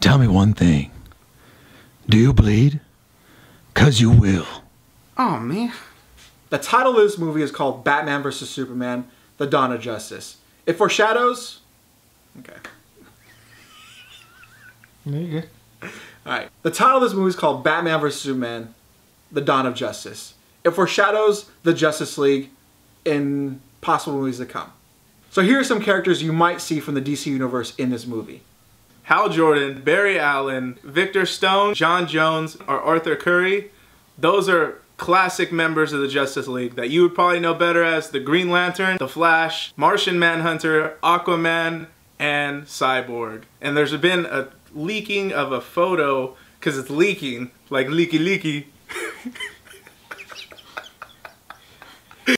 Tell me one thing. Do you bleed? 'Cause you will. Oh, man. The title of this movie is called Batman vs. Superman, The Dawn of Justice. It foreshadows... Okay. There you go. Alright. The title of this movie is called Batman vs. Superman, The Dawn of Justice. It foreshadows the Justice League in possible movies to come. So here are some characters you might see from the DC Universe in this movie. Hal Jordan, Barry Allen, Victor Stone, John Jones, or Arthur Curry. Those are classic members of the Justice League that you would probably know better as the Green Lantern, the Flash, Martian Manhunter, Aquaman, and Cyborg. And there's been a leaking of a photo, because it's leaking, like leaky leaky.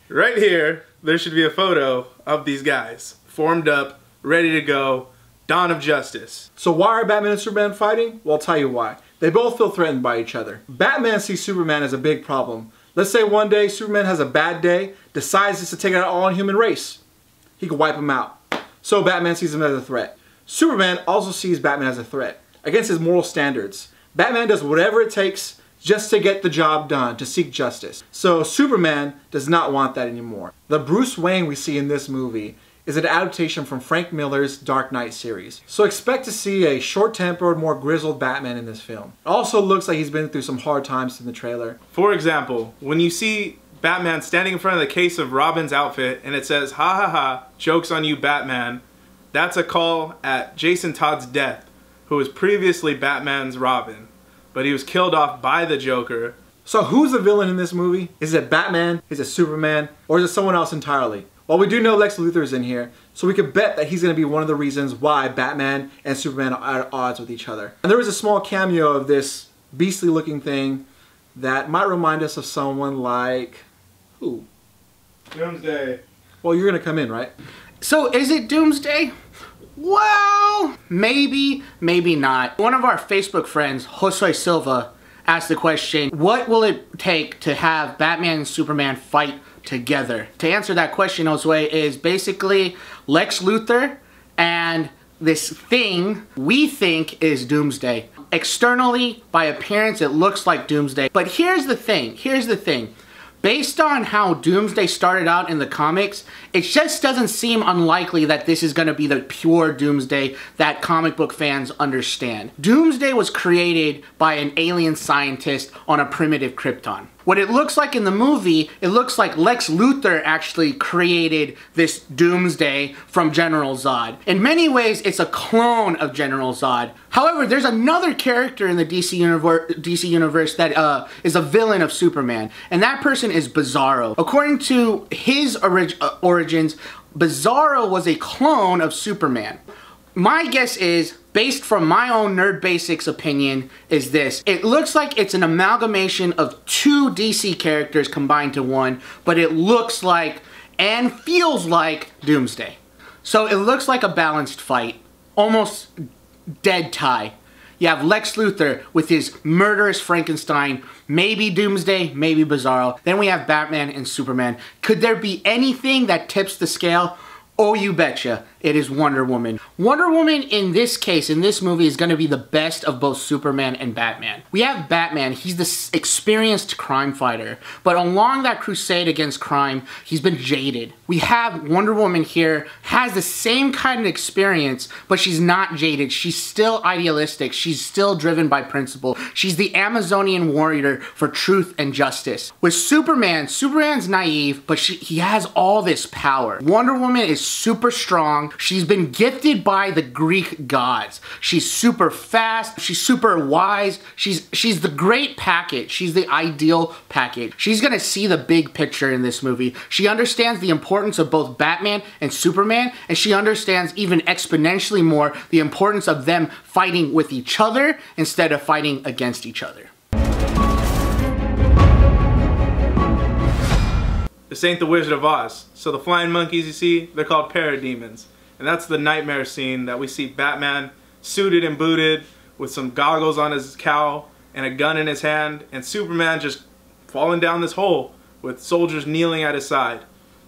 Right here, there should be a photo of these guys, formed up, ready to go, Dawn of Justice. So why are Batman and Superman fighting? Well, I'll tell you why. They both feel threatened by each other. Batman sees Superman as a big problem. Let's say one day Superman has a bad day, decides just to take out all on human race. He could wipe him out. So Batman sees him as a threat. Superman also sees Batman as a threat against his moral standards. Batman does whatever it takes just to get the job done, to seek justice. So Superman does not want that anymore. The Bruce Wayne we see in this movie is an adaptation from Frank Miller's Dark Knight series. So expect to see a short-tempered, more grizzled Batman in this film. It also looks like he's been through some hard times in the trailer. For example, when you see Batman standing in front of the case of Robin's outfit and it says, "Ha ha ha, joke's on you, Batman," that's a call at Jason Todd's death, who was previously Batman's Robin, but he was killed off by the Joker. So who's the villain in this movie? Is it Batman? Is it Superman? Or is it someone else entirely? Well, we do know Lex Luthor is in here, so we could bet that he's going to be one of the reasons why Batman and Superman are at odds with each other. And there is a small cameo of this beastly looking thing that might remind us of someone like... who? Doomsday. Well, you're going to come in, right? So is it Doomsday? Well, maybe, maybe not. One of our Facebook friends, Jose Silva, asked the question, what will it take to have Batman and Superman fight together? To answer that question, Josue, is basically Lex Luthor and this thing we think is Doomsday. Externally, by appearance, it looks like Doomsday. But here's the thing. Based on how Doomsday started out in the comics, it just doesn't seem unlikely that this is going to be the pure Doomsday that comic book fans understand. Doomsday was created by an alien scientist on a primitive Krypton. What it looks like in the movie, it looks like Lex Luthor actually created this Doomsday from General Zod. In many ways, it's a clone of General Zod. However, there's another character in the DC universe that is a villain of Superman, and that person is Bizarro. According to his origins, Bizarro was a clone of Superman. My guess is, based from my own NerdBasics opinion, is this. It looks like it's an amalgamation of two DC characters combined to one, but it looks like and feels like Doomsday. So it looks like a balanced fight, almost dead tie. You have Lex Luthor with his murderous Frankenstein, maybe Doomsday, maybe Bizarro. Then we have Batman and Superman. Could there be anything that tips the scale? Oh, you betcha. It is Wonder Woman. Wonder Woman, in this case, in this movie, is going to be the best of both Superman and Batman. We have Batman. He's this experienced crime fighter. But along that crusade against crime, he's been jaded. We have Wonder Woman here, has the same kind of experience, but she's not jaded. She's still idealistic. She's still driven by principle. She's the Amazonian warrior for truth and justice. With Superman, Superman's naive, but he has all this power. Wonder Woman is super strong. She's been gifted by the Greek gods. She's super fast. She's super wise. She's the great package. She's the ideal package. She's gonna see the big picture in this movie. She understands the importance of both Batman and Superman, and she understands even exponentially more the importance of them fighting with each other instead of fighting against each other. This ain't the Wizard of Oz. So the flying monkeys you see, they're called parademons. And that's the nightmare scene that we see Batman suited and booted with some goggles on his cowl and a gun in his hand, and Superman just falling down this hole with soldiers kneeling at his side.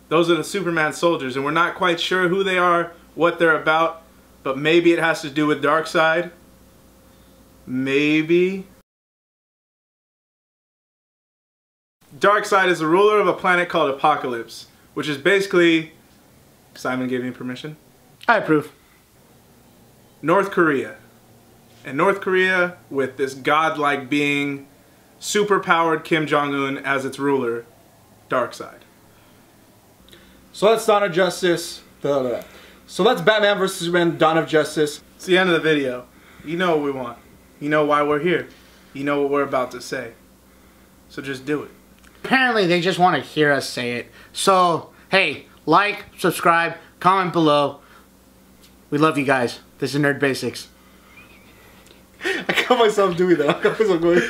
Those are the Superman soldiers, and we're not quite sure who they are, what they're about, but maybe it has to do with Darkseid. Maybe. Darkseid is the ruler of a planet called Apocalypse, which is basically... Simon gave me permission. I approve. North Korea. And North Korea, with this godlike being, superpowered Kim Jong-un as its ruler, Darkseid. So that's Dawn of Justice. So that's Batman vs. Superman, Dawn of Justice. It's the end of the video. You know what we want. You know why we're here. You know what we're about to say. So just do it. Apparently they just want to hear us say it. So, hey, like, subscribe, comment below. We love you guys. This is NerdBasics. I caught myself doing that. I caught myself going...